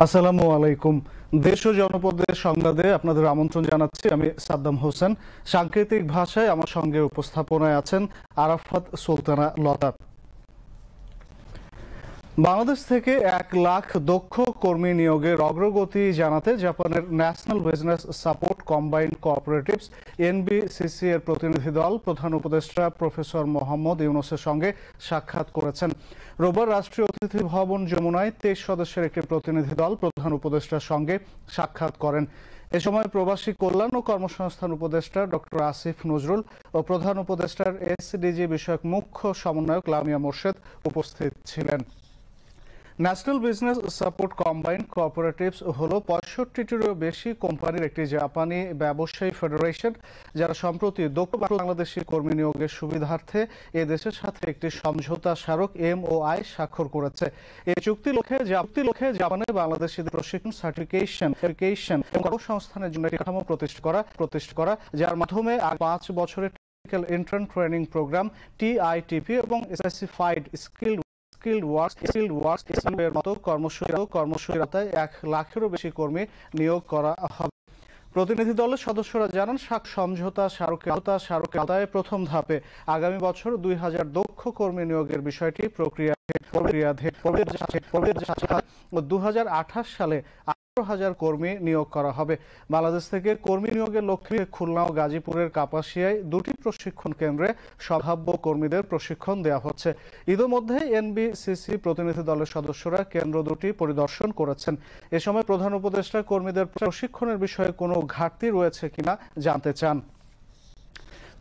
আসসালামু আলাইকুম। দেশ ও জনপদের সংবাদে আপনাদের আমন্ত্রণ জানাচ্ছি। আমি সাদ্দাম হোসেন। সাংকেতিক ভাষায় আমার সঙ্গে উপস্থাপনায় আছেন আরাফাত সুলতানা লতা। বাংলাদেশ থেকে 1 লাখ দক্ষ কর্মী নিয়োগের অগ্রগতি জানাতে জাপানের national business support combined cooperatives NBCC এর প্রতিনিধি দল প্রধান উপদেষ্টা প্রফেসর মোহাম্মদ ইউনূসের সঙ্গে সাক্ষাৎ করেছেন। রোববার রাষ্ট্রীয় অতিথি ভবন যমুনায় 23 সদস্যের একটি প্রতিনিধি দল প্রধান উপদেষ্টার সঙ্গে সাক্ষাৎ করেন। এ সময় প্রবাসী কল্যাণ ও কর্মসংস্থান উপদেষ্টা ডক্টর আসিফ নজরুল ও প্রধান উপদেষ্টার এসডিজি বিষয়ক মুখ্য সমন্বয়ক লামিয়া মোর্শেদ উপস্থিত ছিলেন। National business support combined cooperatives হল 65টিরও বেশি কোম্পানির একটি জাপানি ব্যবসায়ী ফেডারেশন, যারা সম্প্রতি দক্ষ বাংলাদেশি কর্মী নিয়োগের সুবিধার্থে এ দেশের সাথে একটি সমঝোতা স্মারক MOI স্বাক্ষর করেছে। এই চুক্তি লক্ষ্যে জাপানে বাংলাদেশিদের প্রশিক্ষণ, সার্টিফিকেশন এবং কর্মসংস্থানের জন্য একটি কাঠামো প্রতিষ্ঠা করা, যার মাধ্যমে 5 বছরের technical intern training programme TITP এবং স্পেসিফাইড স্কিলড ওয়ার্কস এর মতো কর্মসূচিতে 1 লাখেরও বেশি কর্মী নিয়োগ করা হবে। প্রতিনিধি দলের সদস্যরা জানান, সমঝোতা স্মারকের আওতায় প্রথম ধাপে আগামী বছর 2000 দক্ষ কর্মী নিয়োগের বিষয়টি প্রক্রিয়াধীন। 2028 সালে 18,000 কর্মী নিয়োগ করা হবে। বাংলাদেশ থেকে কর্মী নিয়োগের লক্ষ্যে খুলনা ও গাজীপুরের কাপাসিয়ায় 2টি প্রশিক্ষণ কেন্দ্রে সম্ভাব্য কর্মীদের প্রশিক্ষণ দেওয়া হচ্ছে। ইতোমধ্যে এনবিসিসি প্রতিনিধি দলের সদস্যরা কেন্দ্র 2টি পরিদর্শন করেছেন। এ সময় প্রধান উপদেষ্টা কর্মীদের প্রশিক্ষণের বিষয়ে কোনো ঘাটতি রয়েছে কিনা জানতে চান।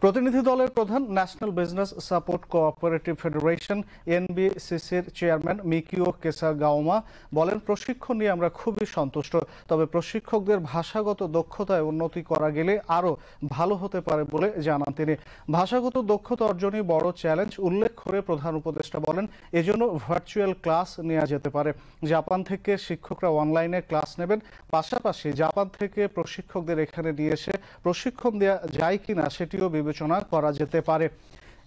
প্রতিনিধি দলের প্রধান national business support cooperative federation এনবিসিসির চেয়ারম্যান মিকিও কেসাগাওমা বলেন, প্রশিক্ষণ নিয়ে আমরা খুবই সন্তুষ্ট, তবে প্রশিক্ষকদের ভাষাগত দক্ষতায় উন্নতি করা গেলে আরও ভালো হতে পারে বলে জানান তিনি। ভাষাগত দক্ষতা অর্জনই বড় চ্যালেঞ্জ উল্লেখ করে প্রধান উপদেষ্টা বলেন, এজন্য ভার্চুয়াল ক্লাস নেওয়া যেতে পারে। জাপান থেকে শিক্ষকরা অনলাইনে ক্লাস নেবেন, পাশাপাশি জাপান থেকে প্রশিক্ষকদের এখানে নিয়ে এসে প্রশিক্ষণ দেওয়া যায় কিনা সেটিও বিবেচনা করা যেতে পারে।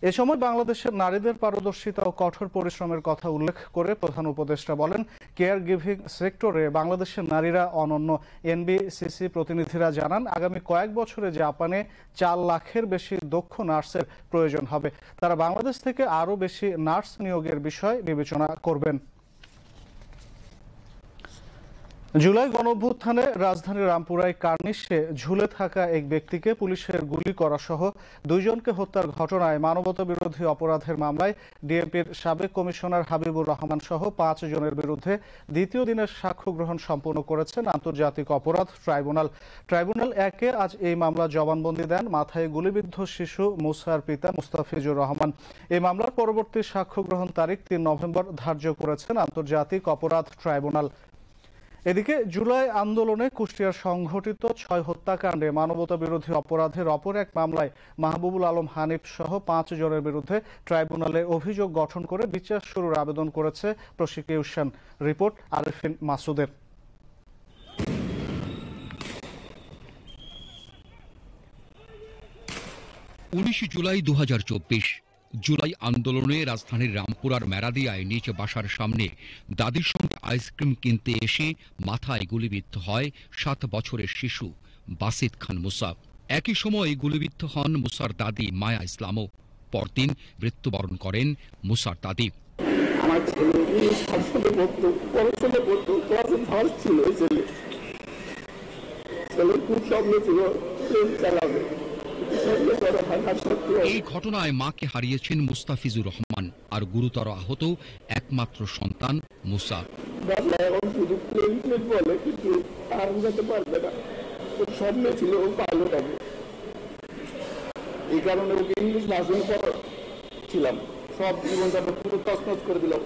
এ সময় বাংলাদেশের নারীদের পারদর্শিতা ও কঠোর পরিশ্রমের কথা উল্লেখ করে প্রধান উপদেষ্টা বলেন, কেয়ার গিভিং সেক্টরে বাংলাদেশের নারীরা অনন্য। এনবিসিসি প্রতিনিধিরা জানান, আগামী কয়েক বছরে জাপানে 4 লাখের বেশি দক্ষ নার্সের প্রয়োজন হবে। তারা বাংলাদেশ থেকে আরও বেশি নার্স নিয়োগের বিষয় বিবেচনা করবেন। জুলাই গণঅভ্যুত্থানে রাজধানীর রামপুরায় কার্নিশে ঝুলে থাকা এক ব্যক্তিকে পুলিশের গুলি করা সহ 2 জনকে হত্যার ঘটনায় মানবতাবিরোধী অপরাধের মামলায় ডিএমপির সাবেক কমিশনার হাবিবুর রহমান সহ 5 জনের বিরুদ্ধে দ্বিতীয় দিনের সাক্ষ্য গ্রহণ সম্পন্ন করেছেন আন্তর্জাতিক অপরাধ ট্রাইব্যুনাল। ট্রাইব্যুনাল 1-এ আজ এই মামলা জবানবন্দি দেন মাথায় গুলিবিদ্ধ শিশু মুসার পিতা মুস্তাফিজুর রহমান। এই মামলার পরবর্তী সাক্ষ্য গ্রহণ তারিখ 3 নভেম্বর ধার্য করেছেন আন্তর্জাতিক অপরাধ ট্রাইব্যুনাল। এদিকে জুলাই আন্দোলনে কুষ্টিয়ার সংঘটিত 6 হত্যাকাণ্ডে মানবতাবিরোধী অপরাধের অপর এক মামলায় মাহবুবুল আলম হানিফ সহ 5 জনের বিরুদ্ধে ট্রাইব্যুনালে অভিযোগ গঠন করে বিচার শুরুর আবেদন করেছে প্রসিকিউশন। রিপোর্ট আরিফিন মাসুদের। 19 জুলাই 2024 জুলাই আন্দোলনে রাজধানীর রামপুরার মেরাদিয়ায় নিজ বাসার সামনে দাদির সঙ্গে আইসক্রিম কিনতে এসে মাথায় গুলিবিদ্ধ হয় 7 বছরের শিশু বাসিত খান মুসা। একই সময় গুলিবিদ্ধ হন মুসার দাদি মায়া ইসলামও। পরদিন মৃত্যুবরণ করেন মুসার দাদি। আমার ছেলে খুব স্বপ্ন ছিল চালাবে। এই ঘটনায় মাকে হারিয়েছেন মুস্তাফিজুর রহমান আর গুরুতর আহত একমাত্র সন্তান মুসা। স্বপ্ন ছিল পাইলট হবে, এই কারণে ওকে ইংলিশ নার্সিং ছিলাম, সব জীবনযাপন পুরো তছনছ করে দিলাম।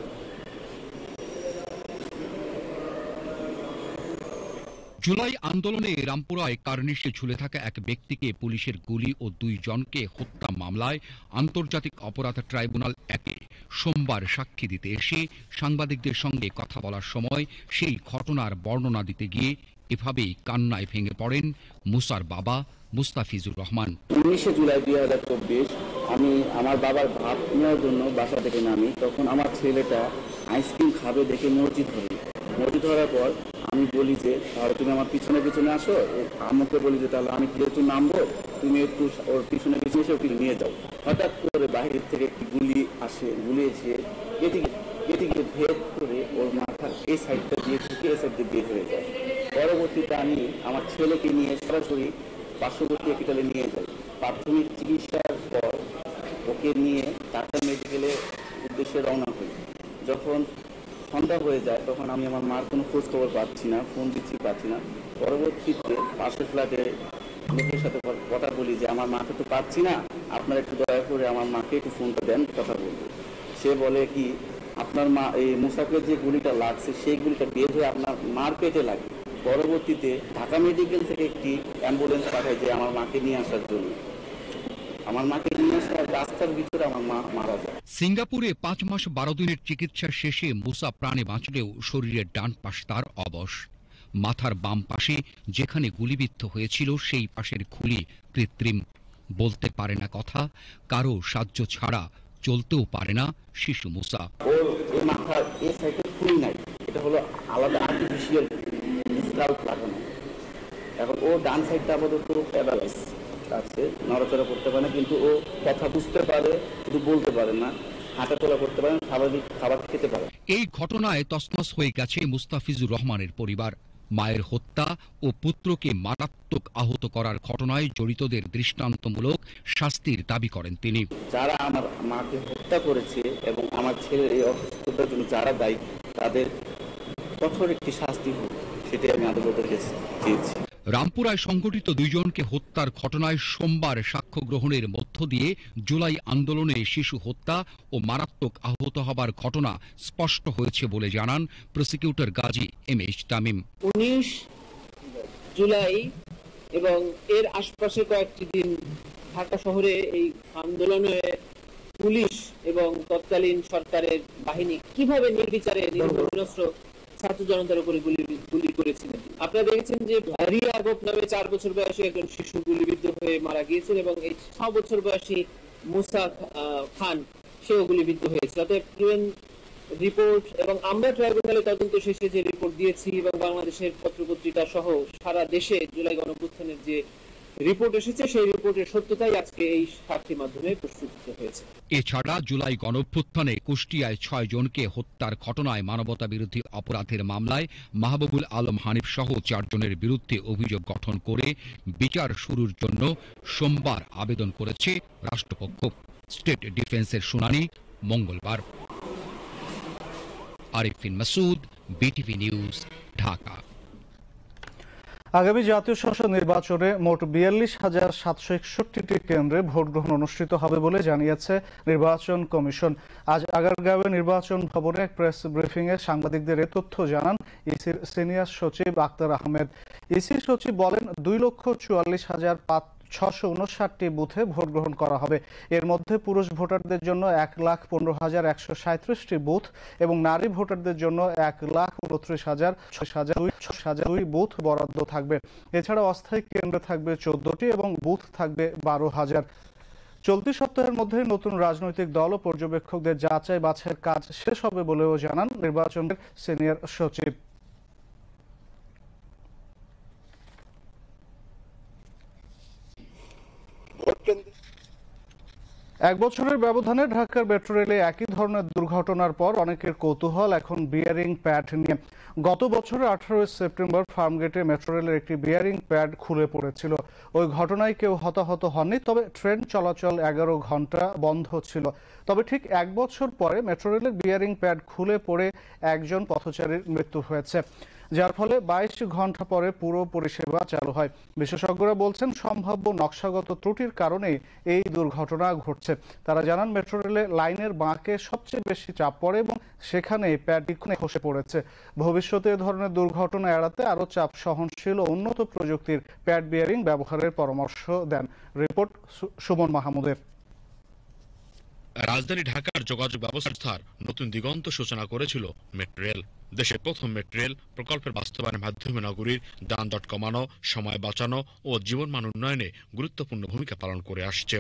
জুলাই আন্দোলনে রামপুরায় কার্নিশে ঝুলে থাকা এক ব্যক্তিকে পুলিশের গুলি ও 2 জনকে হত্যা মামলায় আন্তর্জাতিক অপরাধ ট্রাইব্যুনাল 1-এ সোমবার সাক্ষী দিতে এসে সাংবাদিকদের সঙ্গে কথা বলার সময় সেই ঘটনার বর্ণনা দিতে গিয়ে এভাবেই কান্নায় ভেঙে পড়েন মুসার বাবা মুস্তাফিজুর রহমান। 19 জুলাই 2024 আমি আমার বাবার ভাত নেওয়ার জন্য বাসা থেকে নামি, তখন আমার ছেলেটা আইসক্রিম খাবে দেখে মসজিদ হওয়ার পর আমি বলি যে তাহলে তুমি আমার পিছনে পিছনে আসো, আম্মুকে বলি যে তাহলে আমি যেহেতু নামবো তুমি একটু ওর পিছনে পিছনে এসে ওকে নিয়ে যাও। হঠাৎ করে বাইরে থেকে একটি গুলি আসে, গুলি এসে এটিকে ভেদ করে ওর মাথার এই সাইডটা দিয়ে ঢুকে এই সাইড দিয়ে বের হয়ে যায়। পরবর্তীতে আমি আমার ছেলেকে নিয়ে সরাসরি পার্শ্ববর্তী হসপিটালে নিয়ে যাই। প্রাথমিক চিকিৎসার পর ওকে নিয়ে ঢাকা মেডিকেলে উদ্দেশ্যে রওনা হই। যখন সন্ধ্যা হয়ে যায় তখন আমি আমার মার কোনো খোঁজ খবর পাচ্ছি না, ফোন দিচ্ছি পাচ্ছি না। পরবর্তীতে পাশের ফ্ল্যাটে লোকের সাথে কথা বলি যে আমার মাকে তো পাচ্ছি না, আপনারা একটু দয়া করে আমার মাকে একটু ফোনটা দেন, কথা বলবো। সে বলে কি আপনার মা এই মুসাফের যে গুলিটা লাগছে সেই গুলিটা বের হয়ে আপনার মার পেটে লাগে। পরবর্তীতে ঢাকা মেডিকেল থেকে একটি অ্যাম্বুলেন্স পাঠায় যে আমার মাকে নিয়ে আসার জন্য। আমার মাকে নিয়ে আসার রাস্তার ভিতরে আমার মা মারা যায়। সিঙ্গাপুরে 5 মাস 12 দিনের চিকিৎসা শেষে মুসা প্রাণে বাঁচলেও শরীরের ডান পাশ তার অবশ। মাথার বাম পাশে যেখানে গুলিবিদ্ধ হয়েছিল সেই পাশের খুলি কৃত্রিম। বলতে পারে না কথা, কারো সাহায্য ছাড়া চলতেও পারে না শিশু মুসা। ওর এই মাথার এই সাইডে খুলি নাই, এটা হলো আলাদা আর্টিফিশিয়াল স্কাল্প লাগানো। এখন ও ডান সাইডটা আপাতত প্যারালাইজ আছে, নড়াচড়া করতে পারে না, কিন্তু ও কথা বুঝতে পারে কিন্তু বলতে পারে না, হাঁটাচলা করতে পারে না, স্বাভাবিক খাবার খেতে পারে। এই ঘটনায় তছনছ হয়ে গেছে মুস্তাফিজুর রহমানের পরিবার। মায়ের হত্যা ও পুত্রকে মারাত্মক আহত করার ঘটনায় জড়িতদের দৃষ্টান্তমূলক শাস্তির দাবি করেন তিনি। যারা আমার মাকে হত্যা করেছে এবং আমার ছেলের এই অসুস্থতার জন্য যারা দায়ী, তাদের কঠোর একটি শাস্তি হোক, সেটাই আমি আদালতের কাছে চেয়েছি। রামপুরায় সংঘটিত 2 জনকে হত্যার ঘটনায় সোমবার সাক্ষ্য গ্রহণের মধ্য দিয়ে জুলাই আন্দোলনে শিশু হত্যা ও মারাত্মক আহত হবার ঘটনা স্পষ্ট হয়েছে বলে জানান প্রসিকিউটর গাজী এমএইচ তামিম। 19 জুলাই এবং এর আশপাশে কয়েকটি দিন ঢাকা শহরে এই আন্দোলনে পুলিশ এবং তৎকালীন সরকারের বাহিনী কিভাবে নির্বিচারে নিরস্ত্র ছাত্র জনতার উপরে গুলি করেছিলেন। আপনারা দেখেছেন যে রিয়া গোপ নামে 4 বছর বয়সী একজন শিশু গুলিবিদ্ধ হয়ে মারা গিয়েছেন এবং এই 6 বছর বয়সী মুসা খান সেও গুলিবিদ্ধ হয়েছে। অতএব রিপোর্ট এবং আমরা ট্রাইব্যুনালে তদন্ত শেষে যে রিপোর্ট দিয়েছি এবং বাংলাদেশের পত্রপত্রিকা সহ সারা দেশে জুলাই গণঅভ্যুত্থানের যে রিপোর্ট এসেছে সেই রিপোর্টের সত্যতাই আজকে এই সাক্ষীর মাধ্যমে প্রস্তুত হয়েছে। এছাড়া জুলাই গণঅভ্যুত্থানে কুষ্টিয়ায় 6 জনকে হত্যার ঘটনায় মানবতা বিরোধী অপরাধের মামলায় মাহবুবুল আলম হানিফ সহ 4 জনের বিরুদ্ধে অভিযোগ গঠন করে বিচার শুরুর জন্য সোমবার আবেদন করেছে রাষ্ট্রপক্ষ। স্টেট ডিফেন্সের শুনানি মঙ্গলবার। Arifin Masud, BTV news, Dhaka. আগামী জাতীয় সংসদ নির্বাচনে মোট 42,761টি কেন্দ্রে ভোট গ্রহণ অনুষ্ঠিত হবে বলে জানিয়েছে নির্বাচন কমিশন। আজ আগারগাঁওয়ে নির্বাচন ভবনে এক প্রেস ব্রিফিংয়ে সাংবাদিকদের এ তথ্য জানান ইসির সিনিয়র সচিব আক্তার আহমেদ। ইসি সচিব বলেন 2,44,659টি বুথে ভোট গ্রহণ করা হবে। এর মধ্যে পুরুষ ভোটারদের জন্য 1,15,137টি বুথ এবং নারী ভোটারদের জন্য 1,29,602 বুথ বরাদ্দ থাকবে। এছাড়া অস্থায়ী কেন্দ্র থাকবে 14টি এবং বুথ থাকবে 12,000। চলতি সপ্তাহের মধ্যে নতুন রাজনৈতিক দল ও পর্যবেক্ষকদের যাচাই বাছাইয়ের কাজ শেষ হবে বলেও জানান নির্বাচনের সিনিয়র সচিব। এক বছরের ব্যবধানে ঢাকার মেট্রো রেলে একই ধরনের দুর্ঘটনার পর অনেকের কৌতূহল এখন বিয়ারিং প্যাড নিয়ে। গত বছরের 18 সেপ্টেম্বর ফার্মগেটে মেট্রো রেলের একটি বিয়ারিং প্যাড খুলে পড়েছিল। ওই ঘটনায় কেউ হতাহত হননি, তবে ট্রেন চলাচল 11 ঘন্টা বন্ধ ছিল। তবে ঠিক 1 বছর পরে মেট্রো রেলের বিয়ারিং প্যাড খুলে পড়ে একজন পথচারীর মৃত্যু হয়েছে, যার ফলে 22 ঘন্টা পরে পুরো পরিষেবা চালু হয়। বিশেষজ্ঞরা বলছেন সম্ভাব্য নকশাগত ত্রুটির কারণে এই দুর্ঘটনা ঘটছে। তারা জানান মেট্রো রেলে লাইনের বাঁকে সবচেয়ে বেশি চাপ পড়ে এবং সেখানে প্যাডটি খসে পড়েছে। ভবিষ্যতে এ ধরনের দুর্ঘটনা এড়াতে আরও চাপ সহনশীল ও উন্নত প্রযুক্তির প্যাড বিয়ারিং ব্যবহারের পরামর্শ দেন। রিপোর্ট সুমন মাহমুদের। রাজধানী ঢাকার যোগাযোগ ব্যবস্থার নতুন দিগন্ত সূচনা করেছিল মেট্রো রেল। দেশের প্রথম মেট্রো রেল প্রকল্পের বাস্তবায়নের মাধ্যমে নগরীর যানজট কমানো, সময় বাঁচানো ও জীবনমান উন্নয়নে গুরুত্বপূর্ণ ভূমিকা পালন করে আসছে।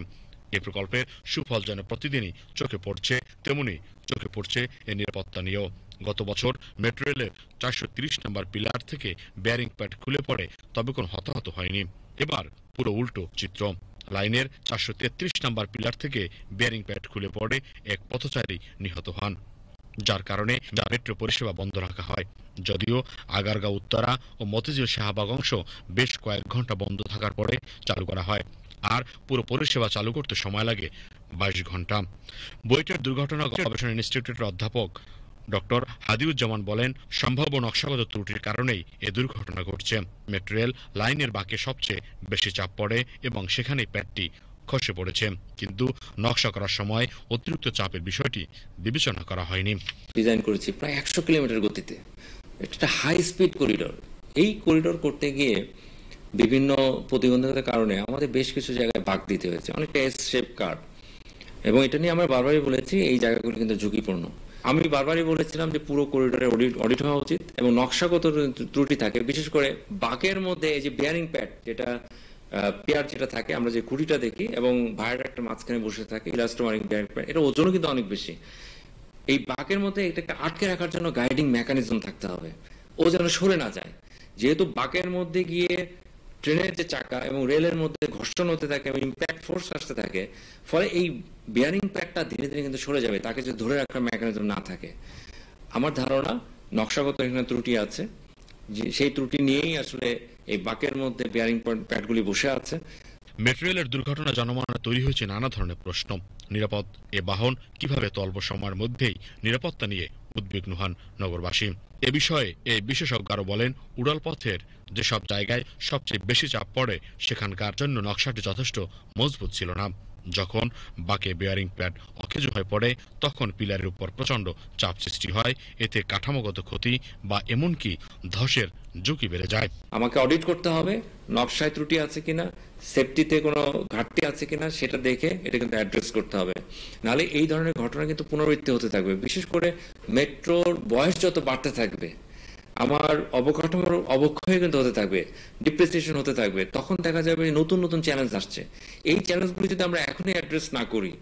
এই প্রকল্পের সুফল যেন প্রতিদিনই চোখে পড়ছে, তেমনি চোখে পড়ছে এর নিরাপত্তা নিয়েও। গত বছর মেট্রো রেলের 430 নম্বর পিলার থেকে বেয়ারিং প্যাড খুলে পড়ে, তবে কোনো হতাহত হয়নি। এবার পুরো উল্টো চিত্র। লাইনের 433 নম্বর পিলার থেকে বেয়ারিং প্যাড খুলে পড়ে এক পথচারী নিহত হন, যার কারণে মেট্রো পরিষেবা বন্ধ রাখা হয়। যদিও আগারগাঁও উত্তরা ও মতিঝিল শাহবাগ অংশ বেশ কয়েক ঘন্টা বন্ধ থাকার পরে চালু করা হয়, আর পুরো পরিষেবা চালু করতে সময় লাগে 22 ঘন্টা। বুয়েটের দুর্ঘটনা গবেষণা ইনস্টিটিউটের অধ্যাপক ডক্টর হাদিউজ্জামান বলেন, সম্ভাব্য নকশাগত ত্রুটির কারণেই এ দুর্ঘটনা ঘটছে। মেট্রো রেল লাইনের বাঁকে সবচেয়ে বেশি চাপ পড়ে এবং সেখানেই প্যাডটি খসে পড়েছে, কিন্তু নকশা করার সময় অতিরিক্ত চাপের বিষয়টি বিবেচনা করা হয়নি। ডিজাইন করেছি প্রায় 100 কিলোমিটার গতিতে, একটা হাই স্পিড করিডোর। এই করিডোর করতে গিয়ে বিভিন্ন প্রতিবন্ধকতার কারণে আমাদের বেশ কিছু জায়গায় বাঁক দিতে হয়েছে, অনেকটা এস শেপ কার্ভ। এবং এটা নিয়ে আমরা বারবারই বলেছি এই জায়গাগুলো কিন্তু ঝুঁকিপূর্ণ। আমি বারবারই বলেছিলাম যে পুরো করিডোরে অডিট হওয়া উচিত এবং নকশাগত ত্রুটি থাকে, বিশেষ করে বাঁকের মধ্যে এই যে বেয়ারিং প্যাড, যেটা পেয়ার যেটা থাকে, আমরা যে খুঁটিটা দেখি এবং ভায়াডাক্টের মাঝখানে বসে থাকে ইলাস্টোমারিং বেয়ারিং প্যাড, এটা ওজনও কিন্তু অনেক বেশি। এই বাঁকের মধ্যে এটাকে আটকে রাখার জন্য গাইডিং মেকানিজম থাকতে হবে, ও যেন সরে না যায়। যেহেতু বাঁকের মধ্যে গিয়ে ট্রেনের যে চাকা এবং রেলের মধ্যে ঘর্ষণ হতে থাকে এবং ইম্প্যাক্ট ফোর্স আসতে থাকে, ফলে এই বেয়ারিং প্যাডটা ধীরে ধীরে কিন্তু সরে যাবে, তাকে যদি ধরে রাখার মেকানিজম না থাকে। আমার ধারণা নকশাগত এখানে ত্রুটি আছে, যে সেই ত্রুটি নিয়েই আসলে এই বাঁকের মধ্যে বেয়ারিং প্যাডগুলি বসে আছে। মেট্রো রেলের দুর্ঘটনা জনমনে তৈরি হয়েছে নানা ধরনের প্রশ্ন। নিরাপদ এ বাহন কিভাবে এত অল্প সময়ের মধ্যেই নিরাপত্তা নিয়ে উদ্বিগ্ন হন নগরবাসী। এ বিষয়ে এই বিশেষজ্ঞ আরো বলেন, উড়ালপথের যেসব জায়গায় সবচেয়ে বেশি চাপ পড়ে সেখানকার জন্য নকশাটি যথেষ্ট মজবুত ছিল না। যখন বাঁকে বেয়ারিং প্যাড অকেজো হয়ে পড়ে তখন পিলারের উপর প্রচন্ড চাপ সৃষ্টি হয়, এতে কাঠামোগত ক্ষতি বা এমনকি ধসের ঝুঁকি বেড়ে যায়। আমাকে অডিট করতে হবে নকশায় ত্রুটি আছে কিনা, সেফটিতে কোনো ঘাটতি আছে কিনা, সেটা দেখে এটা কিন্তু অ্যাড্রেস করতে হবে। নাহলে এই ধরনের ঘটনা কিন্তু পুনরাবৃত্তি হতে থাকবে। বিশেষ করে মেট্রোর বয়স যত বাড়তে থাকবে, আমার অবকাঠামোর অবক্ষয় কিন্তু হতে থাকবে, ডিপ্রিসিয়েশন হতে থাকবে, তখন দেখা যাবে নতুন নতুন চ্যালেঞ্জ আসছে। এই চ্যালেঞ্জগুলি যদি আমরা এখনই অ্যাড্রেস না করি,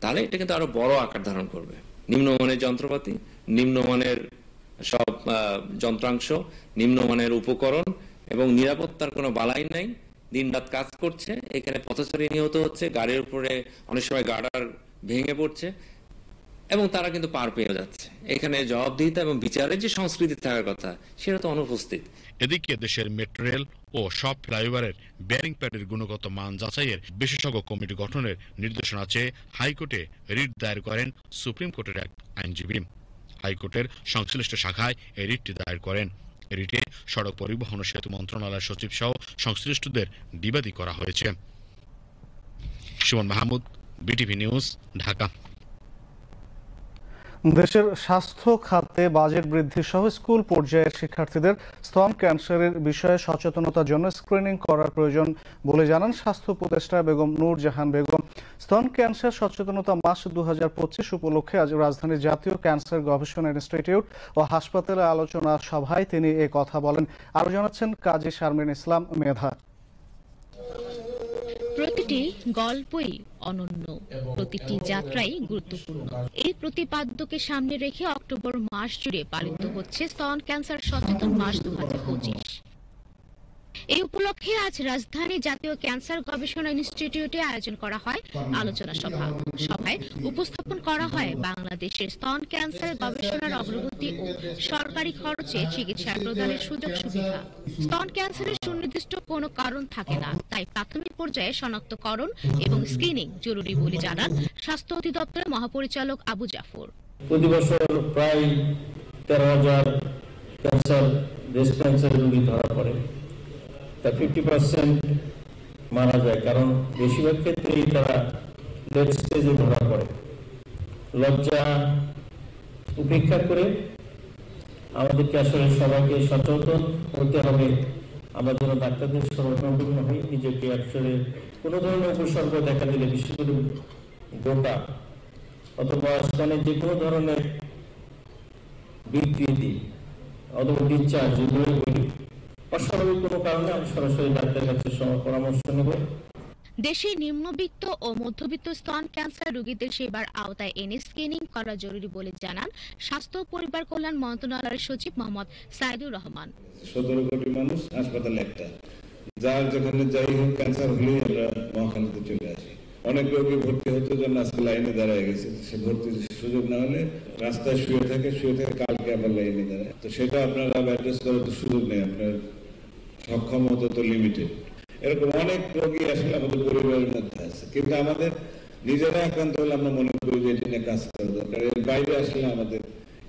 তাহলে এটা কিন্তু আরো বড় আকার ধারণ করবে। নিম্নমানের যন্ত্রপাতি, নিম্নমানের সব যন্ত্রাংশ, নিম্নমানের উপকরণ এবং নিরাপত্তার কোনো বালাই নাই, দিন রাত কাজ করছে, এখানে পথচারী নিহত হচ্ছে, গাড়ির উপরে অনেক সময় গার্ডার ভেঙে পড়ছে এবং তারা কিন্তু পার পেয়ে যাচ্ছে। এখানে জবাবদিহিতা এবং বিচারের যে সংস্কৃতি থাকার কথা, সেটা তো অনুপস্থিত। এদিকে দেশের মেট্রো রেল ও সব ফ্লাইওভারের বেয়ারিং প্যাডের গুণগত মান যাচাইয়ের বিশেষজ্ঞ কমিটি গঠনের নির্দেশনা চেয়ে হাইকোর্টে রিট দায়ের করেন সুপ্রিম কোর্টের এক আইনজীবী। হাইকোর্টের সংশ্লিষ্ট শাখায় এই রিটটি দায়ের করেন। রিটে সড়ক পরিবহন ও সেতু মন্ত্রণালয়ের সচিব সহ সংশ্লিষ্টদের বিবাদী করা হয়েছে। Suman Mahmud, BTV news, Dhaka. দেশের স্বাস্থ্য খাতে বাজেট বৃদ্ধি সহ স্কুল পর্যায়ের শিক্ষার্থীদের স্তন ক্যান্সারের বিষয়ে সচেতনতার জন্য স্ক্রিনিং করার প্রয়োজন বলে জানান স্বাস্থ্য উপদেষ্টা বেগম নূর জাহান বেগম। স্তন ক্যান্সার সচেতনতা মাস 2025 উপলক্ষে আজ রাজধানীর জাতীয় ক্যান্সার গবেষণা ইনস্টিটিউট ও হাসপাতালে আলোচনা সভায় তিনি এ কথা বলেন। আরো জানাচ্ছেন কাজী শারমিন ইসলাম মেধা। প্রতিটি গল্পই অনন্য, প্রতিটি যাত্রাই গুরুত্বপূর্ণ। এই প্রতিপাদ্যকে সামনে রেখে অক্টোবর মাস জুড়ে পালিত হচ্ছে স্তন ক্যান্সার সচেতন মাস 2025। এই উপলক্ষে আজ রাজধানী জাতীয় ক্যান্সার গবেষণা ইনস্টিটিউটে আয়োজন করা হয় আলোচনা সভা। সভায় উপস্থাপন করা হয় বাংলাদেশের স্তন ক্যান্সার গবেষণার অগ্রগতি ও সরকারি খরচে চিকিৎসা প্রদানের সুযোগ সুবিধা। স্তন ক্যান্সারের সুনির্দিষ্ট কোনো কারণ থাকে না, তাই প্রাথমিক পর্যায়ে শনাক্তকরণ এবং স্ক্রিনিং জরুরি বলে জানান স্বাস্থ্য অধিদপ্তরের মহাপরিচালক আবু জাফর। প্রতি বছর প্রায় 13,000 ক্যান্সার, ব্রেস্ট ক্যান্সার রোগী ধরা পড়ে। 50% মারা যায়, কারণ বেশিরভাগ ক্ষেত্রেই তারা লেট স্টেজে ধরা পড়ে। লজ্জা উপেক্ষা করে আমাদেরকে আসলে সবাইকে সচেতন হতে হবে। আমরা যেন ডাক্তারদের শরণাপন্ন হই, নিজেকে আসলে কোনো ধরনের উপসর্গ দেখা দিলে, বিশেষ করে গোটা অথবা স্তনে যে কোনো ধরনের বিকৃতি অথবা ডিসচার্জ, যেগুলোই বলি, অস্বাভাবিক কোনো কারণে আমি সরাসরি ডাক্তারের কাছে পরামর্শ নেব। দেশে নিম্নবিত্ত ও মধ্যবিত্ত স্তন ক্যান্সার রোগীদের সেবার আওতায় এনে স্ক্রিনিং করা জরুরি বলে জানান স্বাস্থ্য ও পরিবার কল্যাণ মন্ত্রণালয়ের সচিব মোহাম্মদ সাইদুর রহমান। 17 কোটি মানুষ, হাসপাতালে একটা, যার যেখানে যাই হোক ক্যান্সার হলেই আমরা মহাখালীতে চলে আসি। অনেক রোগী ভর্তি হতে জন্য আজকে লাইনে দাঁড়ায় গেছে, সে ভর্তির সুযোগ না হলে রাস্তায় শুয়ে থাকে কালকে আবার লাইনে দাঁড়ায়। তো সেটা আপনারা অ্যাড্রেস করার তো সুযোগ নেই, আপনার সক্ষমতা তো লিমিটেড। এরকম অনেক রোগী আসলে আমাদের পরিবারের মধ্যে আছে, কিন্তু আমাদের নিজেরা আক্রান্ত হলে আমরা মনে করি যে এটা নিয়ে কাজ করা দরকার। এর বাইরে আসলে আমাদের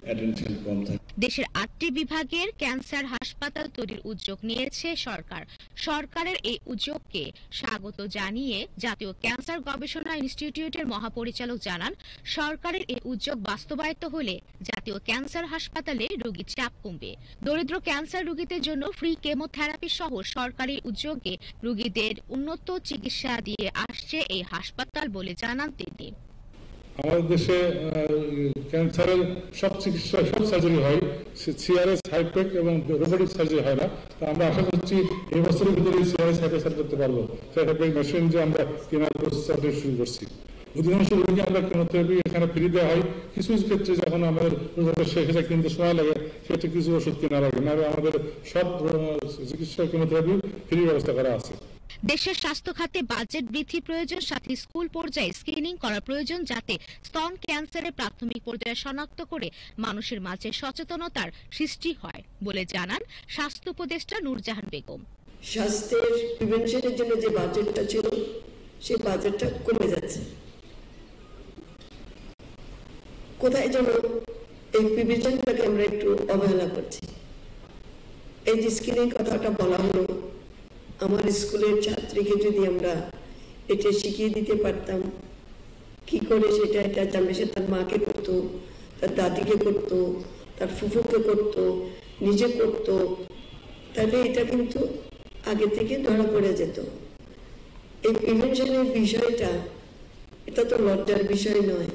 অ্যাটেনশন কম থাকে। দেশের 8টি বিভাগের ক্যান্সার হাসপাতাল তৈরির উদ্যোগ নিয়েছে সরকার। সরকারের এই উদ্যোগকে স্বাগত জানিয়ে জাতীয় ক্যান্সার গবেষণা ইনস্টিটিউটের মহাপরিচালক জানান, সরকারের এই উদ্যোগ বাস্তবায়িত হলে জাতীয় ক্যান্সার হাসপাতালে রোগীর চাপ কমবে। দরিদ্র ক্যান্সার রোগীদের জন্য ফ্রি কেমোথেরাপি সহ সরকারি উদ্যোগে রোগীদের উন্নত চিকিৎসা দিয়ে আসছে এই হাসপাতাল বলে জানান তিনি। আমাদের দেশে ক্যান্সারের সব চিকিৎসা, সব সার্জারি হয়, সিআরএস, হাইপেক এবং রোবোটিক সার্জারি হয় না। তো আমরা আশা করছি এই বছরের ভিতরে সিআরএস হাইপেক করতে পারবো। হাইপেক মেশিন যে আমরা কেনার প্রসেস শুরু করছি। অধিকাংশ রোগী আমরা কেমোথেরাপি এখানে ফ্রি দেওয়া হয়। কিছু কিছু ক্ষেত্রে যখন আমাদের সেটা কিনতে সময় লাগে, সেক্ষেত্রে কিছু ওষুধ কেনা লাগে না। আমাদের সব চিকিৎসা কেমোথেরাপি ফ্রি ব্যবস্থা করা আছে। দেশের স্বাস্থ্য খাতে বাজেট বৃদ্ধি প্রয়োজন, সাথে স্কুল পর্যায়ে স্ক্রিনিং করা প্রয়োজন, যাতে স্তন ক্যান্সারের প্রাথমিক পর্যায়ে শনাক্ত করে মানুষের মাঝে সচেতনতার সৃষ্টি হয় বলে জানান স্বাস্থ্য উপদেষ্টা নূরজাহান বেগম। স্বাস্থ্যের প্রিভেনশনের জন্য যে বাজেটটা ছিল, সেই বাজেটটা কমে যাচ্ছে। কোথায় যেন এই প্রিভেনশনটাকে আমরা একটু অবহেলা করছি। এই যে স্ক্রিনিং কথাটা বলা হলো, আমার স্কুলের ছাত্রীকে যদি আমরা এটা শিখিয়ে দিতে পারতাম কি করে সেটা জানবে, সে তার মাকে করতো, তার দাদিকে করতো, তার ফুফুকে করতো, নিজে করতো, তাহলে এটা কিন্তু আগে থেকে ধরা পড়ে যেত। এই প্রিভেনশনের বিষয়টা, এটা তো লজ্জার বিষয় নয়,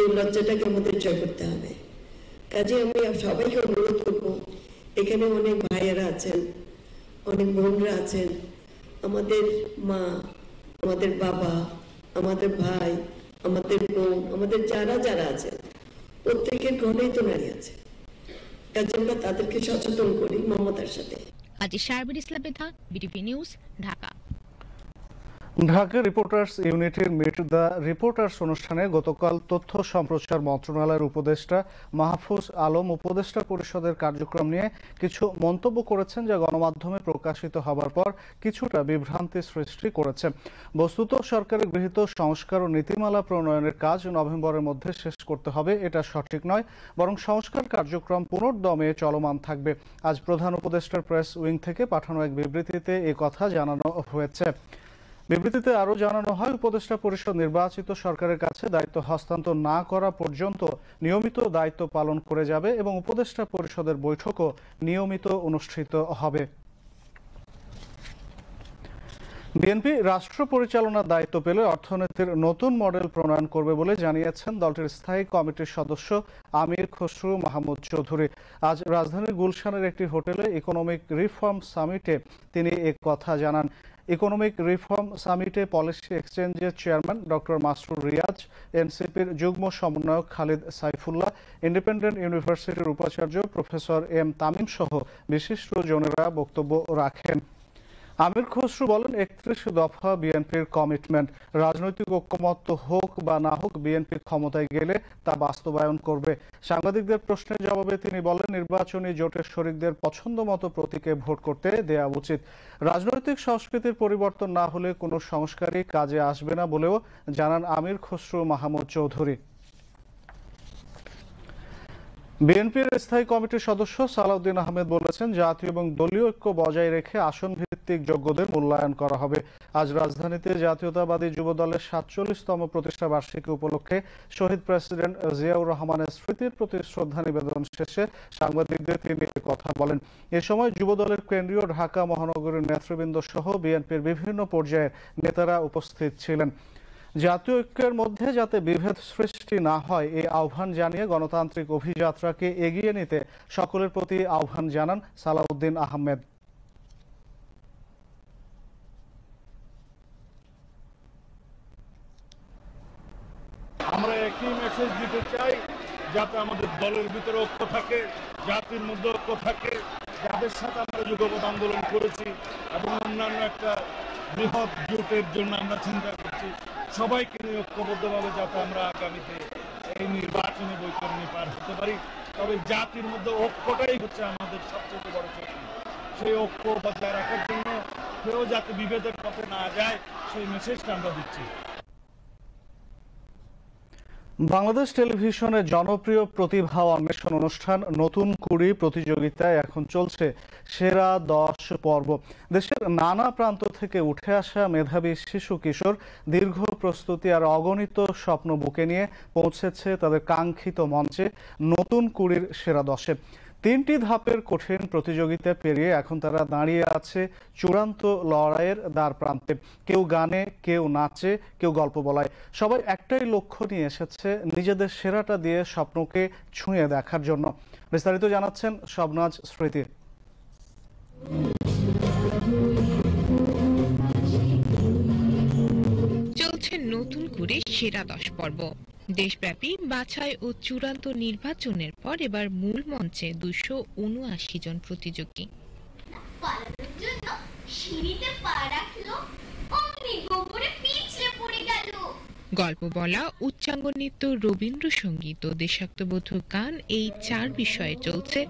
এই লজ্জাটাকে আমাদের জয় করতে হবে। কাজে আমি সবাইকে অনুরোধ করবো, এখানে অনেক ভাইয়েরা আছেন, অনেক বোনরা আছেন, আমাদের মা, আমাদের বাবা, আমাদের ভাই, আমাদের বোন, আমাদের যারা যারা আছেন, প্রত্যেকের ঘরেই তো নারী আছে। কাজে আমরা তাদেরকে সচেতন করি মমতার সাথে। আজি শারবির ইসলাম বেথা, BTV news, Dhaka. Dhaka reporters ইউনিটির মিট দ্য রিপোর্টার্স অনুষ্ঠানে গতকাল তথ্য সম্প্রচার মন্ত্রণালয়ের উপদেষ্টা মাহফুজ আলম উপদেষ্টা পরিষদের কার্যক্রম নিয়ে কিছু মন্তব্য করেছেন, যা গণমাধ্যমে প্রকাশিত হবার পর কিছুটা বিভ্রান্তি সৃষ্টি করেছে। বস্তুত সরকারের গৃহীত সংস্কার ও নীতিমালা প্রণয়নের কাজ নভেম্বরের মধ্যে শেষ করতে হবে, এটা সঠিক নয়, বরং সংস্কার কার্যক্রম পুনর্দমে চলমান থাকবে। আজ প্রধান উপদেষ্টার প্রেস উইং থেকে পাঠানো এক বিবৃতিতে এ কথা জানানো হয়েছে। বিবৃতিতে আরও জানানো হয়, উপদেষ্টা পরিষদ নির্বাচিত সরকারের কাছে দায়িত্ব হস্তান্তর না করা পর্যন্ত নিয়মিত দায়িত্ব পালন করে যাবে এবং উপদেষ্টা পরিষদের বৈঠকও নিয়মিত অনুষ্ঠিত হবে। বিএনপি রাষ্ট্র পরিচালনার দায়িত্ব পেলে অর্থনীতির নতুন মডেল প্রণয়ন করবে বলে জানিয়েছেন দলটির স্থায়ী কমিটির সদস্য আমির খসরু মাহমুদ চৌধুরী। আজ রাজধানীর গুলশানের একটি হোটেলে ইকোনমিক রিফর্ম সামিটে তিনি এ কথা জানান। ইকোনমিক রিফর্ম সামিটে পলিসি এক্সচেঞ্জের চেয়ারম্যান ডক্টর মাসরুর রিয়াজ, এনসিপির যুগ্ম সমন্বয়ক খালিদ সাইফুল্লাহ, ইন্ডিপেন্ডেন্ট ইউনিভার্সিটির উপাচার্য প্রফেসর এম তামিম সহ বিশিষ্টজনেরা বক্তব্য রাখেন। আমির খসরু বলেন, 31 দফা বিএনপির কমিটমেন্ট। রাজনৈতিক ঐক্যমত্য হোক বা না হোক, বিএনপি ক্ষমতায় গেলে তা বাস্তবায়ন করবে। সাংবাদিকদের প্রশ্নের জবাবে তিনি বলেন, নির্বাচনী জোটের শরিকদের পছন্দ মতো প্রতীকে ভোট করতে দেয়া উচিত। রাজনৈতিক সংস্কৃতির পরিবর্তন না হলে কোনো সংস্কারই কাজে আসবে না বলেও জানান আমির খসরু মাহমুদ চৌধুরী। বিএনপির স্থায়ী কমিটির সদস্য সালাউদ্দিন আহমেদ বলেছেন, জাতীয় এবং দলীয় ঐক্য বজায় রেখে আসন ভিত্তিক যোগ্যদের মূল্যায়ন করা হবে। আজ রাজধানীতে জাতীয়তাবাদী যুব দলের 47তম প্রতিষ্ঠা বার্ষিকী উপলক্ষে শহীদ প্রেসিডেন্ট জিয়াউর রহমানের স্মৃতির প্রতি শ্রদ্ধা নিবেদন শেষে সাংবাদিকদের তিনি কথা বলেন। এ সময় যুব দলের কেন্দ্রীয় ঢাকা মহানগরীর নেতৃবৃন্দ সহ বিএনপির বিভিন্ন পর্যায়ের নেতারা উপস্থিত ছিলেন। জাতীয় ঐক্যের মধ্যে যাতে বিভেদ সৃষ্টি না হয়, এই আহ্বান জানিয়ে গণতান্ত্রিক অভিযাত্রাকে এগিয়ে নিতে সকলের প্রতি আহ্বান জানান সালাউদ্দিন আহমেদ। আমরা একই মেসেজ দিতে চাই, যাতে আমাদের দলের ভিতরে ঐক্য থাকে, জাতির মধ্যে ঐক্য থাকে, যাদের সাথে আমরা যুগপৎ আন্দোলন করেছি এবং অন্যান্য একটা বৃহৎ জোটের জন্য আমরা চিন্তা করছি, সবাইকে নিয়ে ঐক্যবদ্ধভাবে যাতে আমরা আগামীতে এই নির্বাচনী বৈতরণী পার হতে পারি। তবে জাতির মধ্যে ঐক্যটাই হচ্ছে আমাদের সবচেয়ে বড় শক্তি। সেই ঐক্য বজায় রাখার জন্য কেউ যাতে বিভেদের পথে না যায়, সেই মেসেজটা আমরা দিচ্ছি। বাংলাদেশ টেলিভিশনের জনপ্রিয় প্রতিভা অন্বেষণ অনুষ্ঠান নতুন কুড়ি প্রতিযোগিতায় এখন চলছে সেরা 10 পর্ব। দেশের নানা প্রান্ত থেকে উঠে আসা মেধাবী শিশু কিশোর দীর্ঘ প্রস্তুতি আর অগণিত স্বপ্ন বুকে নিয়ে পৌঁছেছে তাদের কাঙ্ক্ষিত মঞ্চে নতুন কুড়ির সেরা 10-এ। 3টি ধাপের কঠিন প্রতিযোগিতা পেরিয়ে এখন তারা দাঁড়িয়ে আছে চূড়ান্ত লড়াইয়ের দ্বার প্রান্তে। কেউ গানে, কেউ নাচে, কেউ গল্প বলায়। সবাই একটাই লক্ষ্য নিয়ে এসেছে, নিজেদের সেরাটা দিয়ে স্বপ্নকে ছুঁয়ে দেখার জন্য। বিস্তারিত জানাচ্ছেন শবনাজ স্মৃতি। চলছে নতুন করে সেরা 10 পর্ব। দেশব্যাপী বাছাই ও চূড়ান্ত নির্বাচনের পর এবার মূল মঞ্চে 279 জন প্রতিযোগী। গল্প বলা, উচ্চাঙ্গ নৃত্য, রবীন্দ্রসঙ্গীত ও দেশাত্মবোধক গান, এই 4 বিষয়ে চলছে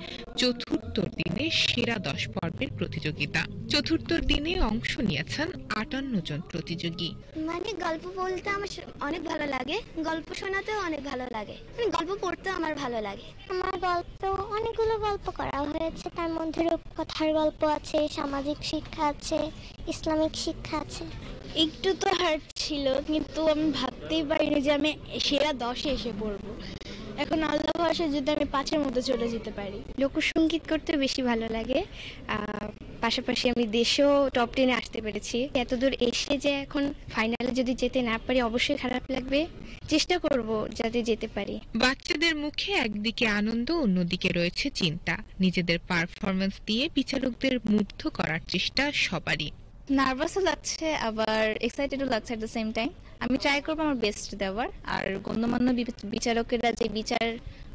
চতুর্থ দিনে সেরা 10 পর্বের প্রতিযোগিতা। চতুর্থ দিনে অংশ নিয়েছেন 58 জন প্রতিযোগী। মানে গল্প বলতে আমার অনেক ভালো লাগে, গল্প শোনাতেও অনেক ভালো লাগে, গল্প পড়তেও আমার ভালো লাগে। আমার গল্প অনেকগুলো গল্প করা হয়েছে, তার মধ্যে রূপকথার গল্প আছে, সামাজিক শিক্ষা আছে, ইসলামিক শিক্ষা আছে। একটু তো হার্ড ছিল, কিন্তু আমি ভাবতেই পারিনি যে আমি সেরা 10-এ এসে পড়বো। এখন আল্লাহ ভরসা যদি আমি 5-এর মধ্যে চলে যেতে পারি। লোকসঙ্গীত করতে বেশি ভালো লাগে, পাশাপাশি আমি দেশেও টপ 10-এ আসতে পেরেছি। এতদূর এসে যে এখন ফাইনালে যদি যেতে না পারি অবশ্যই খারাপ লাগবে, চেষ্টা করব যাতে যেতে পারি। বাচ্চাদের মুখে একদিকে আনন্দ, অন্যদিকে রয়েছে চিন্তা। নিজেদের পারফরমেন্স দিয়ে বিচারকদের মুগ্ধ করার চেষ্টা সবারই। নার্ভাসও লাগছে, আবার এক্সাইটেডও লাগছে এট দ্য সেম টাইম। আমি ট্রাই করবো আমার বেস্ট দেওয়ার, আর গণ্যমান্য বিচারকেরা যে বিচার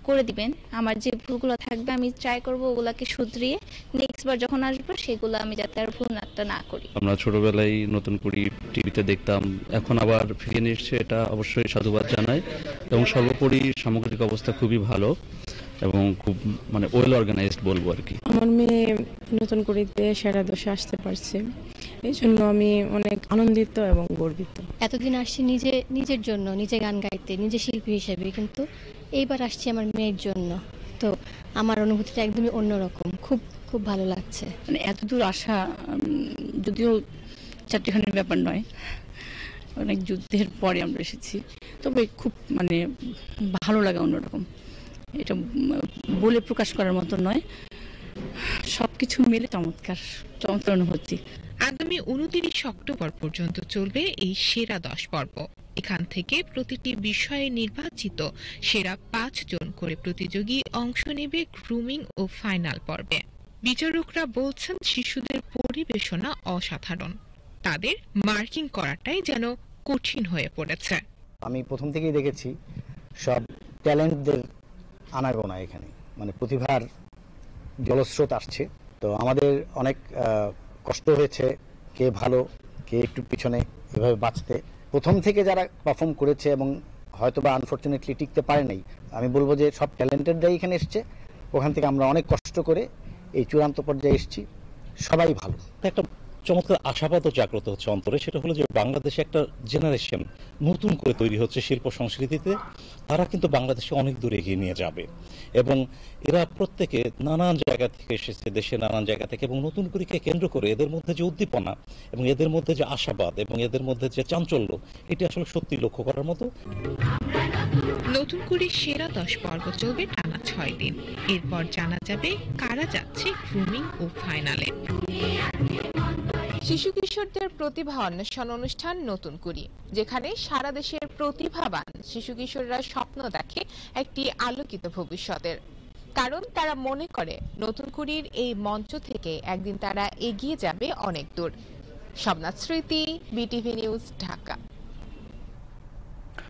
করে দিবেন, আমার যে ভুলগুলো থাকবে আমি ট্রাই করবো ওগুলাকে শুধরিয়ে নেক্সট বার যখন আসবো সেগুলো আমি যাতে আর ভুল না করি। আমরা ছোটবেলায় নতুন কুড়ি টিভিতে দেখতাম, এখন আবার ফিরে নিয়ে এসছে, এটা অবশ্যই সাধুবাদ জানাই। এবং সর্বোপরি সামগ্রিক অবস্থা খুবই ভালো এবং খুব মানে ওয়েল অর্গানাইজড বলবো আর কি। আমার মেয়ে নতুন কুড়িতে সেরা 10-এ আসতে পারছে, এই জন্য আমি অনেক আনন্দিত এবং গর্বিত। এতদিন আসছি নিজের জন্য, নিজে গান গাইতে, নিজে শিল্পী হিসেবে, কিন্তু এইবার আসছি আমার মেয়ের জন্য। তো আমার অনুভূতিটা একদমই অন্যরকম, খুব খুব ভালো লাগছে। মানে এতদূর আসা যদিও চারটিখানের ব্যাপার নয়, অনেক যুদ্ধের পরে আমরা এসেছি, তবে খুব মানে ভালো লাগা অন্যরকম। এটা বলে প্রকাশ করার মতো নয়, সবকিছু মিলে চমৎকার অনুভূতি। আগামী 29 অক্টোবর পর্যন্ত চলবে এই সেরা 10 পর্ব। এখান থেকে প্রতিটি বিষয়ে নির্বাচিত সেরা 5 জন করে প্রতিযোগী অংশ নেবে গ্রুমিং ও ফাইনাল পর্বে। বিচারকরা বলছেন শিশুদের পরিবেশনা অসাধারণ, তাদের মার্কিং করাটাই যেন কঠিন হয়ে পড়েছে। আমি প্রথম থেকেই দেখেছি সব ট্যালেন্টদের আনাগোনা এখানে, মানে প্রতিভার জলস্রোত আসছে। তো আমাদের অনেক কষ্ট হয়েছে, কে ভালো কে একটু পিছনে এভাবে বাঁচতে। প্রথম থেকে যারা পারফর্ম করেছে এবং হয়তো বা আনফর্চুনেটলি টিকতে পারে নাই, আমি বলবো যে সব ট্যালেন্টেডরাই এখানে এসছে। ওখান থেকে আমরা অনেক কষ্ট করে এই চূড়ান্ত পর্যায়ে এসেছি, সবাই ভালো। একটা চমৎকার আশাবাদও জাগ্রত হচ্ছে অন্তরে, সেটা হলো যে বাংলাদেশে একটা জেনারেশন নতুন করে তৈরি হচ্ছে শিল্প সংস্কৃতিতে। তারা কিন্তু বাংলাদেশে অনেক দূর এগিয়ে নিয়ে যাবে এবং এরা প্রত্যেকে নানান জায়গা থেকে এসেছে, দেশের নানান জায়গা থেকে, এবং নতুন কুড়িকে কেন্দ্র করে এদের মধ্যে যে উদ্দীপনা এবং এদের মধ্যে যে আশাবাদ এবং এদের মধ্যে যে চাঞ্চল্য, এটি আসলে সত্যি লক্ষ্য করার মতো। নতুন কুড়ির সেরা 10 পর্ব চলবে টানা 6 দিন। এরপর জানা যাবে কারা যাচ্ছে গ্রুমিং ও ফাইনালে। শিশু কিশোরদের প্রতিভা অন্বেষণ অনুষ্ঠান নতুন কুড়ি, যেখানে সারা দেশের প্রতিভাবান শিশু কিশোররা স্বপ্ন দেখে একটি আলোকিত ভবিষ্যতের। কারণ তারা মনে করে নতুন কুড়ির এই মঞ্চ থেকে একদিন তারা এগিয়ে যাবে অনেক দূর। শবনাজ স্মৃতি, বিটিভি নিউজ, ঢাকা।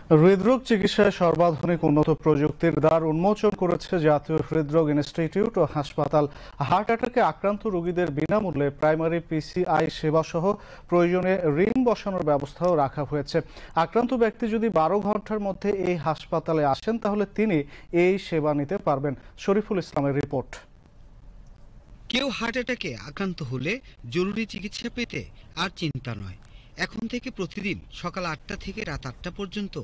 হৃদরোগ চিকিৎসায় সর্বাধুনিক উন্নত প্রযুক্তির দ্বার উন্মোচন করেছে জাতীয় হৃদরোগ ইনস্টিটিউট ও হাসপাতাল। হার্ট অ্যাটাকে আক্রান্ত রোগীদের বিনামূল্যে প্রাইমারি পিসিআই সেবা সহ প্রয়োজনে রিং বসানোর ব্যবস্থাও রাখা হয়েছে। আক্রান্ত ব্যক্তি যদি 12 ঘন্টার মধ্যে এই হাসপাতালে আসেন তাহলে তিনি এই সেবা নিতে পারবেন। শরীফুল ইসলামের রিপোর্ট। কেউ হার্ট অ্যাটাকে আক্রান্ত হলে জরুরি চিকিৎসা পেতে আর চিন্তা নয়। এখন থেকে প্রতিদিন সকাল 8টা থেকে রাত 8টা পর্যন্ত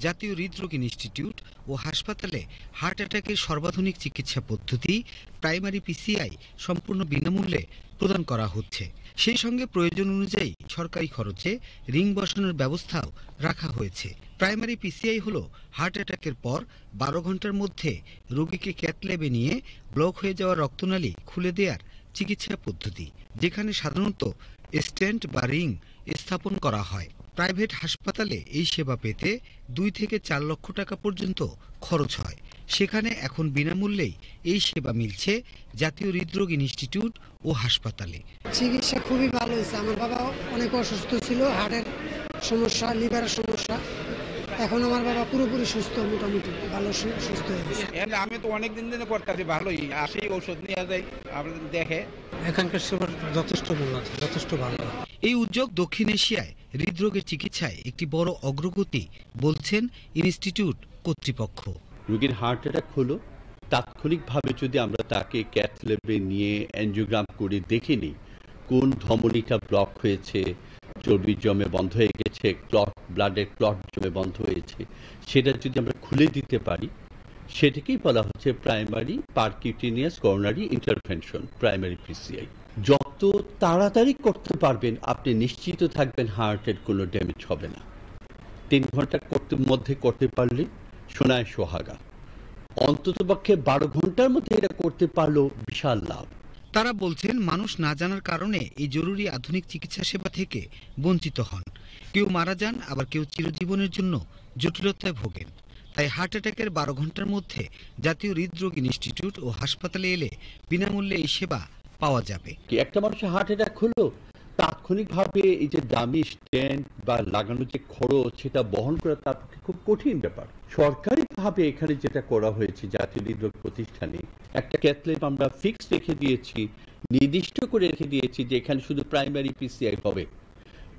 জাতীয় হৃদরোগ ইনস্টিটিউট ও হাসপাতালে হার্ট অ্যাটাকের সর্বাধুনিক চিকিৎসা পদ্ধতি প্রাইমারি পিসিআই সম্পূর্ণ বিনামূল্যে প্রদান করা হচ্ছে। সেই সঙ্গে প্রয়োজন অনুযায়ী সরকারি খরচে রিং বসানোর ব্যবস্থাও রাখা হয়েছে। প্রাইমারি পিসিআই হলো হার্ট অ্যাটাকের পর 12 ঘন্টার মধ্যে রোগীকে ক্যাথ ল্যাবে নিয়ে ব্লক হয়ে যাওয়া রক্তনালী খুলে দেওয়ার চিকিৎসা পদ্ধতি, যেখানে সাধারণত স্টেন্ট বা রিং স্থাপন করা হয়। প্রাইভেট হাসপাতালে এই সেবা পেতে 2 থেকে 4 লক্ষ টাকা পর্যন্ত খরচ হয়। সেখানে এখন বিনামূল্যেই এই সেবা মিলছে জাতীয় হৃদরোগ ইনস্টিটিউট ও হাসপাতালে। চিকিৎসা খুবই ভালো হয়েছে। আমার বাবা অনেক অসুস্থ ছিল, হার্টের সমস্যা, লিভারের সমস্যা। এখন আমার বাবা পুরোপুরি সুস্থ, মোটামুটি ভালো সুস্থ হয়ে গেছে। আমি তো অনেকদিন ধরে করতেছি, ভালোই আসি, ঔষধ নিয়ে যাই, আপনাদের দেখে। এখানকার সেবা যথেষ্ট উন্নত, যথেষ্ট ভালো। এই উদ্যোগ দক্ষিণ এশিয়ায় হৃদরোগের চিকিৎসায় একটি বড় অগ্রগতি বলছেন ইনস্টিটিউট কর্তৃপক্ষ। রোগীর হার্ট অ্যাটাক হলো, তাৎক্ষণিকভাবে যদি আমরা তাকে ক্যাথ ল্যাবে নিয়ে অ্যানজিওগ্রাম করে দেখে নিই কোন ধমনীটা ব্লক হয়েছে, চর্বি জমে বন্ধ হয়ে গেছে, ব্লাডের ক্লট জমে বন্ধ হয়েছে, সেটা যদি আমরা খুলে দিতে পারি, সেটাকেই বলা হচ্ছে primary percutaneous coronary intervention, primary PCI. যত তাড়াতাড়ি করতে পারবেন আপনি নিশ্চিত থাকবেন হার্টের কোনো ড্যামেজ হবে না। 3 ঘন্টার মধ্যে করতে পারলে সোনায় সোহাগা, অন্ততপক্ষে 12 ঘন্টার মধ্যে এটা করতে পারলেও বিশাল লাভ। তারা বলছেন মানুষ না জানার কারণে এই জরুরি আধুনিক চিকিৎসা সেবা থেকে বঞ্চিত হন। কেউ মারা যান, আবার কেউ চিরজীবনের জন্য জটিলতায় ভোগেন। তাই হার্ট অ্যাটাকের 12 ঘন্টার মধ্যে জাতীয় হৃদরোগ ইনস্টিটিউট ও হাসপাতালে এলে বিনামূল্যে এই সেবা পাওয়া যাবে। একটা মানুষের হার্ট অ্যাটাক হলো, তাৎক্ষণিকভাবে এই যে দামি স্ট্যান্ড বা লাগানো যে খরচ, সেটা বহন করা তার পক্ষে খুব কঠিন ব্যাপার। সরকারিভাবে এখানে যেটা করা হয়েছে জাতীয় হৃদরোগ প্রতিষ্ঠানে, একটা ক্যাথ ল্যাব আমরা ফিক্সড রেখে দিয়েছি, নির্দিষ্ট করে রেখে দিয়েছি যে এখানে শুধু প্রাইমারি পিসিআই হবে।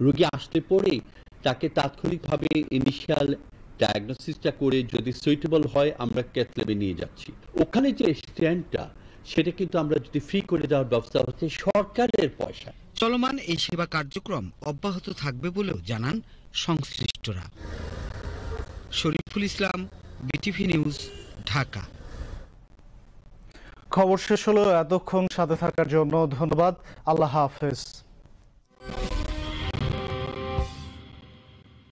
রোগী আসতে পরেই তাকে তাৎক্ষণিকভাবে ইনিশিয়াল ডায়াগনোসিসটা করে যদি সুইটেবল হয় আমরা ক্যাথ ল্যাবে নিয়ে যাচ্ছি। ওখানে যে স্ট্যান্ডটা, সেটা কিন্তু আমরা যদি ফ্রি করে দেওয়ার ব্যবস্থা হচ্ছে সরকারের পয়সা। চলমান এই সেবা কার্যক্রম অব্যাহত থাকবে বলেও জানান সংশ্লিষ্টরা। Shariful Islam, BTV news, Dhaka. খবর শেষ হলো। এতক্ষণ সাথে থাকার জন্য ধন্যবাদ। আল্লাহ হাফেজ।